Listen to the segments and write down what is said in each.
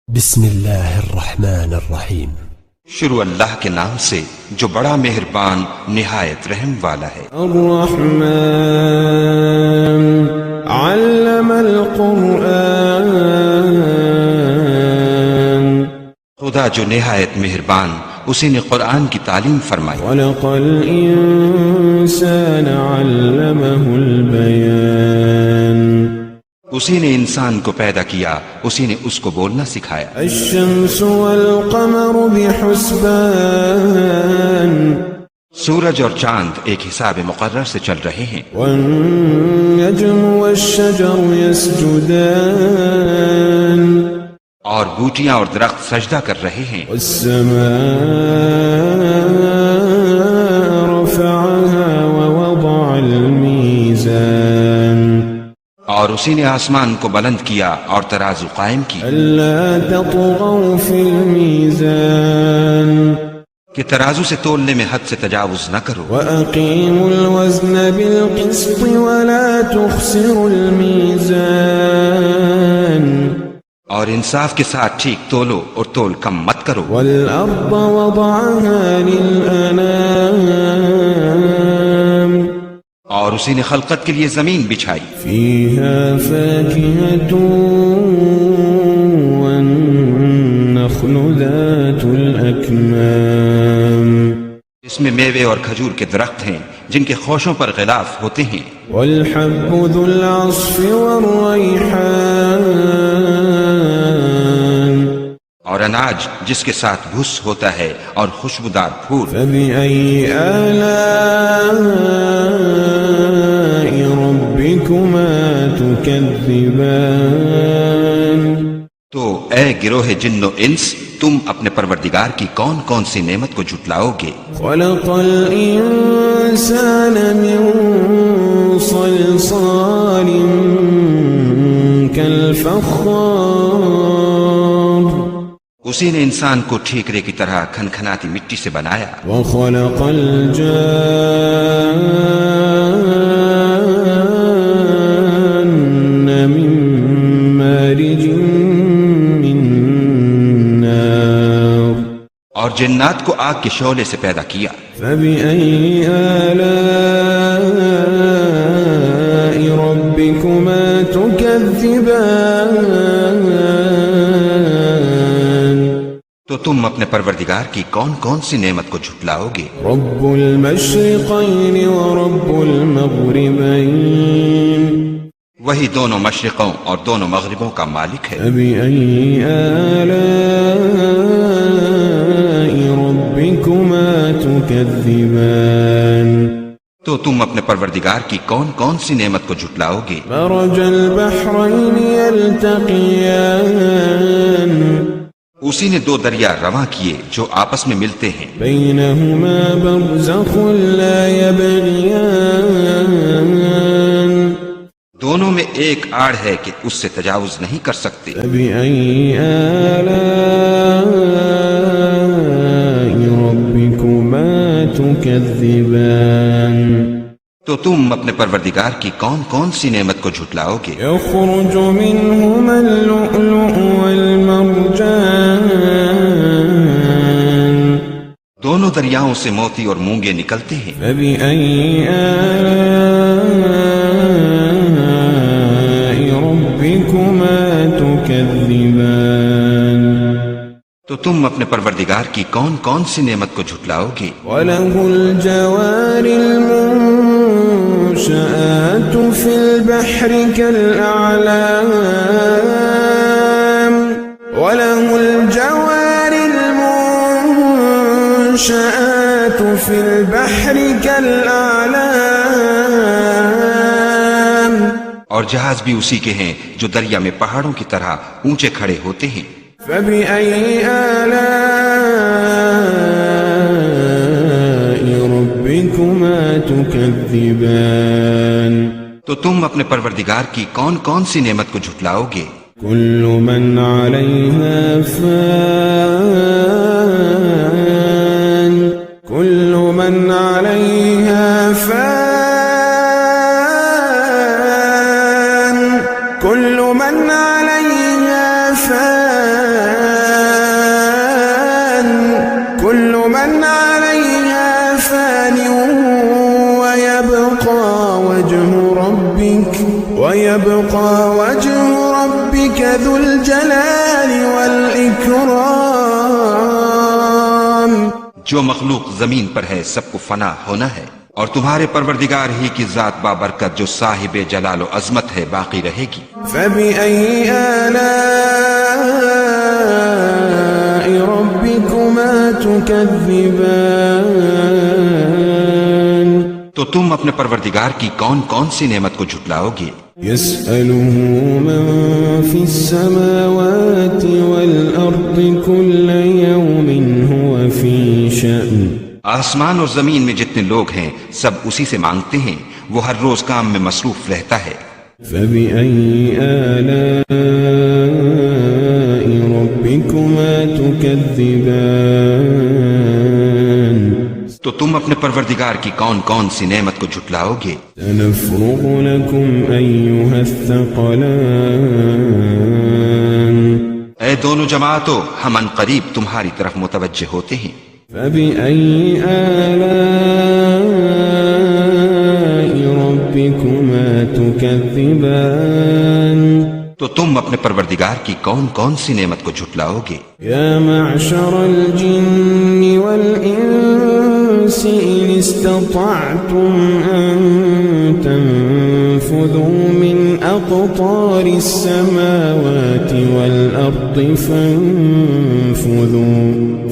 بسم اللہ الرحمن الرحیم۔ شروع اللہ کے نام سے جو بڑا مہربان نہایت رحم والا ہے۔ الرحمن علم القرآن، خدا جو نہایت مہربان اسی نے قرآن کی تعلیم فرمائی۔ خلق الانسان علمہ البیان، اسی نے انسان کو پیدا کیا، اسی نے اس کو بولنا سکھایا۔ الشمس والقمر بحسبان، سورج اور چاند ایک حساب مقرر سے چل رہے ہیں۔ والنجم والشجر يسجدان، اور بوٹیاں اور درخت سجدہ کر رہے ہیں۔ والسماء رفعها ووضع الميزان، اور اسی نے آسمان کو بلند کیا اور ترازو قائم کی ألا تطغوا في الميزان، کہ ترازو سے تولنے میں حد سے تجاوز نہ کرو۔ وأقيموا الوزن بالقسط ولا تخسروا الميزان، اور انصاف کے ساتھ ٹھیک تولو اور تول کم مت کرو۔ والأرض وضعها للأنام، اور اسی نے خلقت کے لیے زمین بچھائی، فيها فاكهة والنخل ذات الأكمام، اس میں میوے اور کھجور کے درخت ہیں جن کے خوشوں پر غلاف ہوتے ہیں، والحب ذو العصف والريحان، اور اناج جس کے ساتھ بھس ہوتا ہے اور خوشبودار پھول۔ فبأي آلاء ربكما تكذبان، تو اے گروہ جن و انس، تم اپنے پروردگار کی کون کون سی نعمت کو جھٹلاؤ گے؟ خلق الإنسان من صلصال كالفخار، اسی نے انسان کو ٹھیکرے کی طرح کھنکھناتی مٹی سے بنایا۔ وخلق الجان من مارج من نار، اور جنات کو آگ کے شعلے سے پیدا کیا۔ فبأي آلاء ربكما تكذبان، تو تم اپنے پروردگار کی کون کون سی نعمت کو جھٹلاؤ گے؟ رب المشرقين ورب المغربين، وہی دونوں مشرقوں اور دونوں مغربوں کا مالک ہے۔ فبأي آلاء ربكما تكذبان، تو تم اپنے پروردگار کی کون کون سی نعمت کو جھٹلاؤ گے؟ مرج البحرين يلتقيان، اسی نے دو دریا رواں کیے جو آپس میں ملتے ہیں، بينهما برزخ لا يبغيان، دونوں میں ایک آڑ ہے کہ اس سے تجاوز نہیں کر سکتے۔ فبأي آلاء ربكما تكذبان، تو تم اپنے پروردگار کی کون کون سی نعمت کو جھٹلاؤ گے؟ يخرج منهما اللؤلؤ والمرجان، دونوں دریاؤں سے موتی اور مونگے نکلتے ہیں۔ فبأي آلاء ربكما تكذبان، تو تم اپنے پروردگار کی کون کون سی نعمت کو جھٹلاؤ گے؟ وله الجوار المنشآت في البحر كالأعلام، وله الجوار المنشآت في البحر كالأعلام، اور جہاز بھی اسی کے ہیں جو دریا میں پہاڑوں کی طرح اونچے کھڑے ہوتے ہیں۔ فبأي آلاء ربكما تكذبان، تو تم اپنے پروردگار کی کون کون سی نعمت کو جھٹلاؤ گے؟ كل من عليها فان، كل من عليها فان، كل من عليها فان، من عليها فان ويبقى وجه ربك ذو الجلال والإكرام. جو مخلوق زمین پر ہے سب کو فنا ہونا ہے، اور تمہارے پروردگار ہی کی ذات بابرکت جو صاحب جلال و عظمت ہے باقی رہے گی. فبأي آلاء ربكما تكذبان. تو تم اپنے پروردگار کی کون کون سی نعمت کو جھٹلاؤ گے؟ يسأله من في السماوات والأرض كل يوم هو في شأن. آسمان اور زمین میں جتنے لوگ ہیں سب اسی سے مانگتے ہیں، وہ ہر روز کام میں مصروف رہتا ہے. فبأي آلاء ربكما تكذبان. تو تم اپنے پروردگار کی کون کون سی نعمت کو جھٹلاؤ گے؟ سنفرغ لكم أيها الثقلان. اے دونوں جماعتوں، ہم ان قریب تمہاری طرف متوجہ ہوتے ہیں. فبأي آلاء ربكما تكذبان. تو تم اپنے پروردگار کی کون کون سی نعمت کو جھٹلاؤ گے؟ يا معشر الجن والإنس إن استطعتم أن تنفذوا من أقطار السماوات والأرض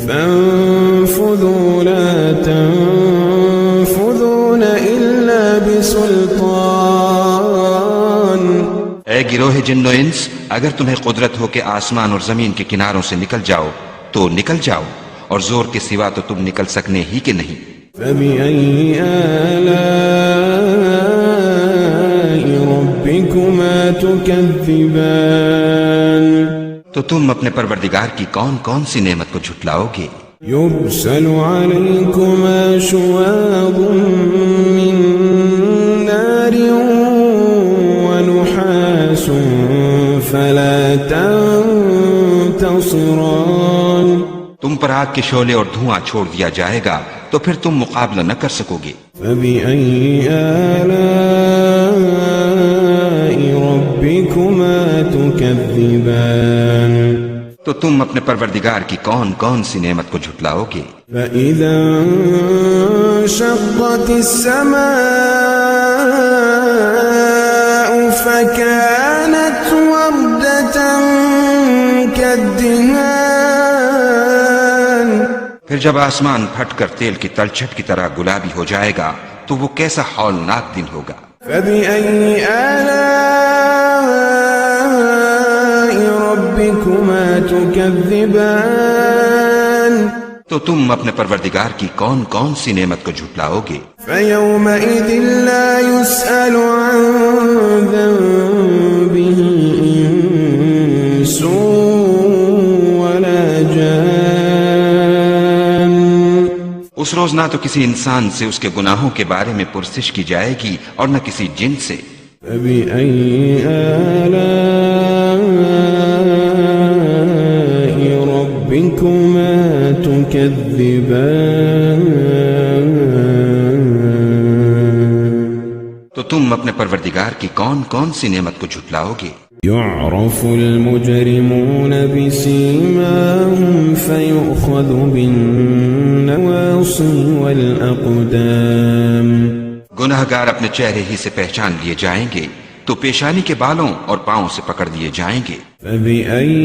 فانفذوا لا تنفذون إلا بسلطان. اے گروہ جن و انس، اگر تمہیں قدرت ہو کہ آسمان اور زمین کے کناروں سے نکل جاؤ تو نکل جاؤ، اور زور کے سوا تو تم نکل سکنے ہی کہ نہیں. فبأي آلاء ربكما تكذبان. تو تم اپنے پروردگار کی کون کون سی نعمت کو جھٹلاؤ گے؟ يرسل عليكما شواظ من نار ونحاس فلا تنتصران. تم پر آگ کے شعلے اور دھواں چھوڑ دیا جائے گا تو پھر تم مقابلہ نہ کر سکو گے. فبأي آلاء ربكما تكذبان. تو تم اپنے پروردگار کی کون کون سی نعمت کو جھٹلاؤ گے؟ فإذا انشقت السماء فكانت وردة كالدهان. پھر جب آسمان پھٹ کر تیل کی تلچھٹ کی طرح گلابی ہو جائے گا تو وہ کیسا ہولناک دن ہوگا. فبأي آلاء ربكما تكذبان. تو تم اپنے پروردگار کی کون کون سی نعمت کو جھٹلاؤ گے؟ فيومئذ لا يسأل عن ذنبه إنس ولا جان. اس روز نہ تو کسی انسان سے اس کے گناہوں کے بارے میں پرسش کی جائے گی اور نہ کسی جن سے. فبأي آلاء ربكما تكذبان. تو تم اپنے پروردگار کی کون کون سی نعمت کو جھٹلاؤ گے؟ يعرف المجرمون بسيماهم فيؤخذ بالنواصي والأقدام. گناہگار اپنے چہرے ہی سے پہچان لیے جائیں گے تو پیشانی کے بالوں اور پاؤں سے پکڑ لیے جائیں گے. فبأي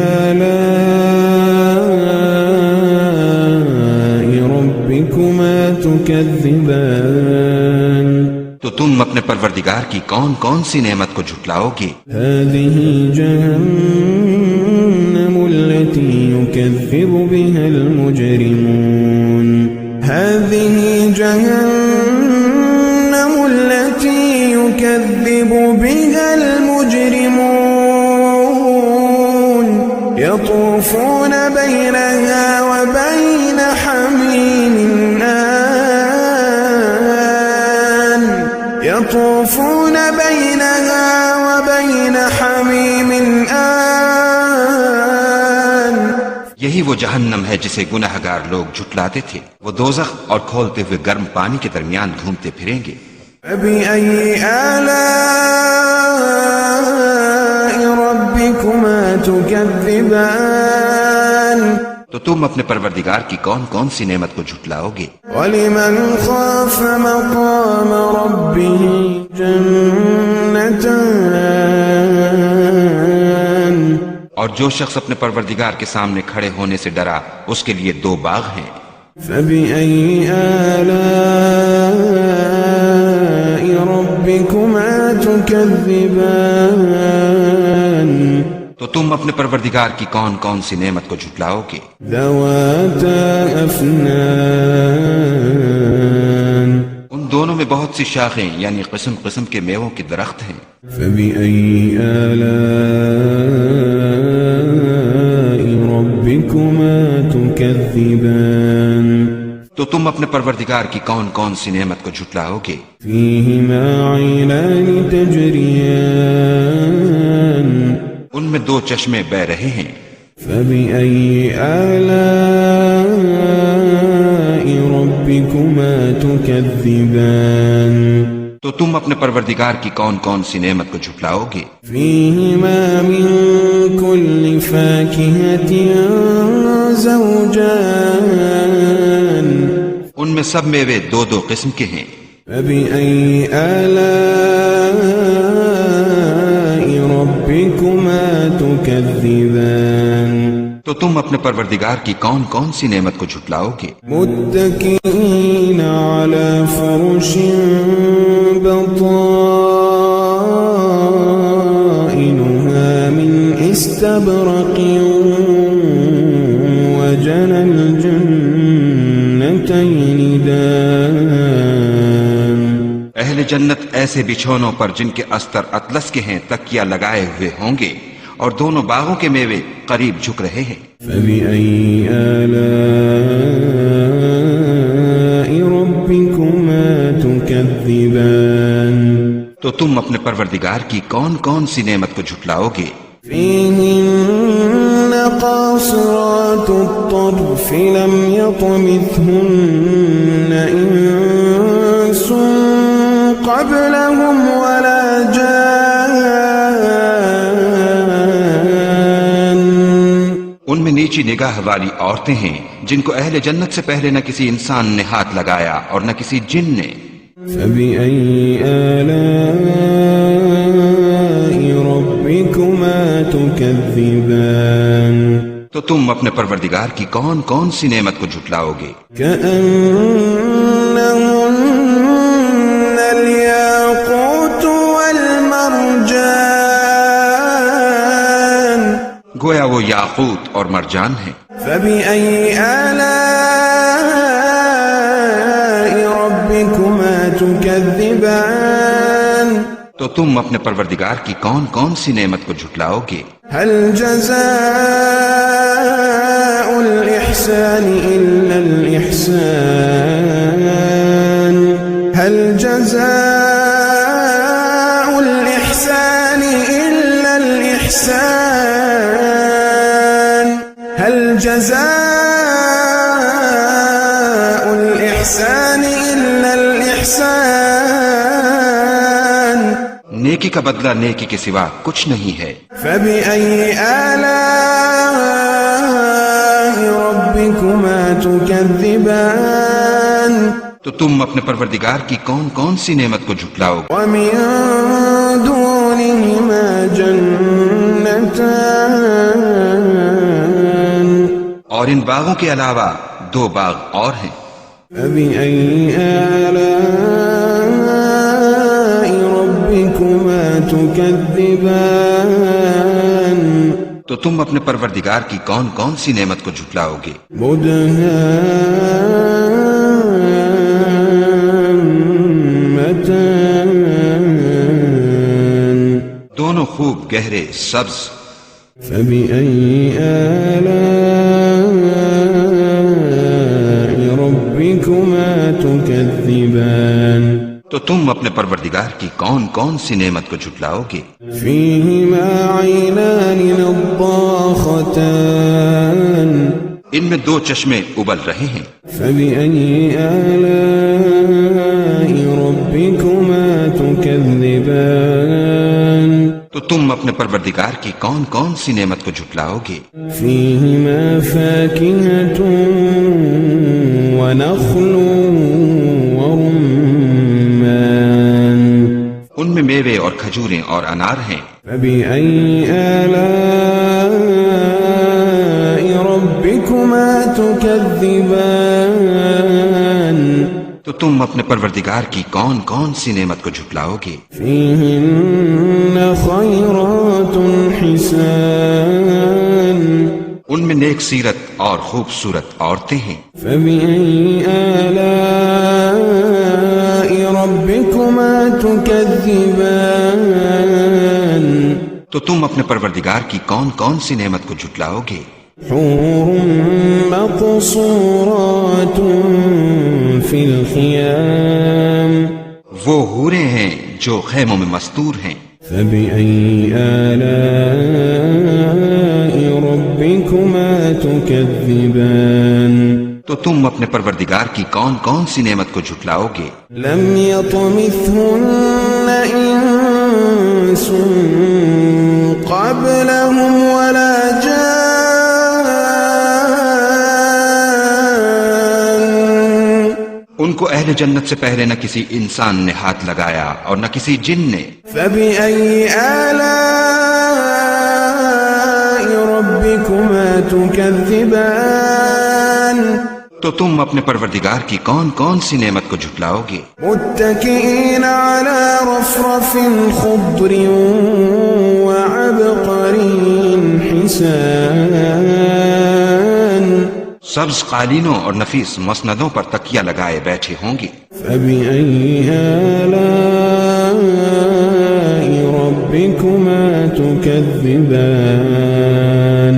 آلاء ربكما تكذبان. تو تم اپنے پروردگار کی کون کون سی نعمت کو جھٹلاؤ گے؟ هذه جهنم التي يكذب بها المجرمون. هذه جهنم التي يكذب بها المجرمون. يطوفون بينها وبين حميم آن. يطوفون بينها وبين حميم آن. یہی وہ جہنم ہے جسے گناہگار لوگ جھٹلاتے تھے، وہ دوزخ اور کھولتے ہوئے گرم پانی کے درمیان گھومتے پھریں گے۔ فبأي آلاء ربكما تكذبان تو تم اپنے پروردگار کی کون کون سی نعمت کو جھٹلاؤ گے؟ ولمن خاف مقام ربه جنتان اور جو شخص اپنے پروردگار کے سامنے کھڑے ہونے سے ڈرا اس کے لیے 2 باغ ہیں۔ فبأي آلاء ربكما تكذبان تو تم اپنے پروردگار کی کون کون سی نعمت کو جھٹلاؤ گے؟ ذواتا أفنان ان دونوں میں بہت سی شاخیں یعنی قسم قسم کے میووں کے درخت ہیں۔ فبأي آلاء ربكما تكذبان تو تم اپنے پروردگار کی کون کون سی نعمت کو جھٹلاؤ گے؟ فيهما عينان تجريان ان میں 2 چشمے بہ رہے ہیں۔ فبأي آلاء ربكما تكذبان تو تم اپنے پروردگار کی کون کون سی نعمت کو جھٹلاؤ گے؟ فيهما من كل فاكهة زوجان ان میں سب میوے 2 قسم کے ہیں۔ فبأي آلاء ربكما تكذبان تو تم اپنے پروردگار کی کون کون سی نعمت کو جھٹلاؤ گے؟ متكئين على فرش بطائنها من استبرق وجنى الجنتين دان اہل جنت ایسے بچھونوں پر جن کے استر اطلس کے ہیں تکیہ لگائے ہوئے ہوں گے، اور دونوں باغوں کے میوے قریب جھک رہے ہیں۔ فبأي آلاء ربكما تكذبان تو تم اپنے پروردگار کی کون کون سی نعمت کو جھٹلاؤ گے؟ فيهن قاصرات الطرف لم يطمثهن إنس قبلهم ولا جان ان میں نیچی نگاہ والی عورتیں ہیں جن کو اہل جنت سے پہلے نہ کسی انسان نے ہاتھ لگایا اور نہ کسی جن نے۔ فبأي آلاء ربكما تكذبان تو تم اپنے پروردگار کی کون کون سی نعمت کو جھٹلاؤ گے؟ كأنهن الياقوت والمرجان گویا وہ یاقوت اور مرجان ہیں۔ فبأي آلاء ربكما تكذبان تو تم اپنے پروردگار کی کون کون سی نعمت کو جھٹلاؤ گے؟ هل جزاء الإحسان إلا الإحسان هل جزاء الإحسان إلا الإحسان هل جزاء الإحسان إلا الإحسان نیکی کا بدلہ نیکی کے سوا کچھ نہیں ہے۔ فبأي آلاء ربكما تكذبان تو تم اپنے پروردگار کی کون کون سی نعمت کو جھٹلاؤ گے؟ ومن دونهما جنتان اور ان باغوں کے علاوہ 2 باغ اور ہیں۔ فبأي آلاء ربكما تكذبان تو تم اپنے پروردگار کی کون کون سی نعمت کو جھٹلاؤ گے؟ مدهامتان دونوں خوب گہرے سبز۔ فبأي آلاء ربكما تكذبان تو تم اپنے پروردگار کی کون کون سی نعمت کو جھٹلاؤ گے؟ فيهما عينان نضاختان ان میں 2 چشمے ابل رہے ہیں۔ فبأي آلاء ربكما تكذبان تو تم اپنے پروردگار کی کون کون سی نعمت کو جھٹلاؤ گے؟ فيهما فاكهة ونخل ورمان ان میں میوے اور کھجوریں اور انار ہیں۔ فبأي آلاء ربكما تكذبان تو تم اپنے پروردگار کی کون کون سی نعمت کو جھٹلاؤ گے؟ فيهن خيرات حسان ان میں نیک سیرت اور خوبصورت عورتیں ہیں۔ فبأي آلاء ربكما تكذبان تو تم اپنے پروردگار کی کون کون سی نعمت کو جھٹلاؤ گے؟ حور مقصورات في الخيام وہ حوریں ہیں جو خیموں میں مستور ہیں۔ فبأي آلاء ربكما تكذبان تو تم اپنے پروردگار کی کون کون سی نعمت کو جھٹلاؤ گے؟ لم يطمثهن إنس قبلهم ولا جان ان کو اہل جنت سے پہلے نہ کسی انسان نے ہاتھ لگایا اور نہ کسی جن نے۔ فبأي آلاء ربكما تكذبان تو تم اپنے پروردگار کی کون کون سی نعمت کو جھٹلاؤ گے؟ متكئين على رفرف خضر وعبقري حسان سبز قالینوں اور نفیس مسندوں پر تکیہ لگائے بیٹھے ہوں گے۔ فبأي آلاء ربكما تكذبان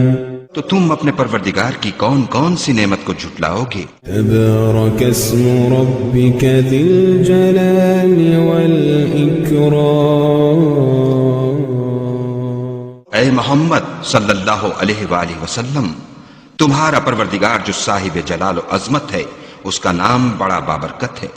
تو تم اپنے پروردگار کی کون کون سی نعمت کو جھٹلاؤ گے؟ تبارك اسم ربك ذي الجلال والإكرام اے محمد صلی اللہ علیہ وآلہ وسلم، تمہارا پروردگار جو صاحب جلال و عظمت ہے، اس کا نام بڑا بابرکت ہے۔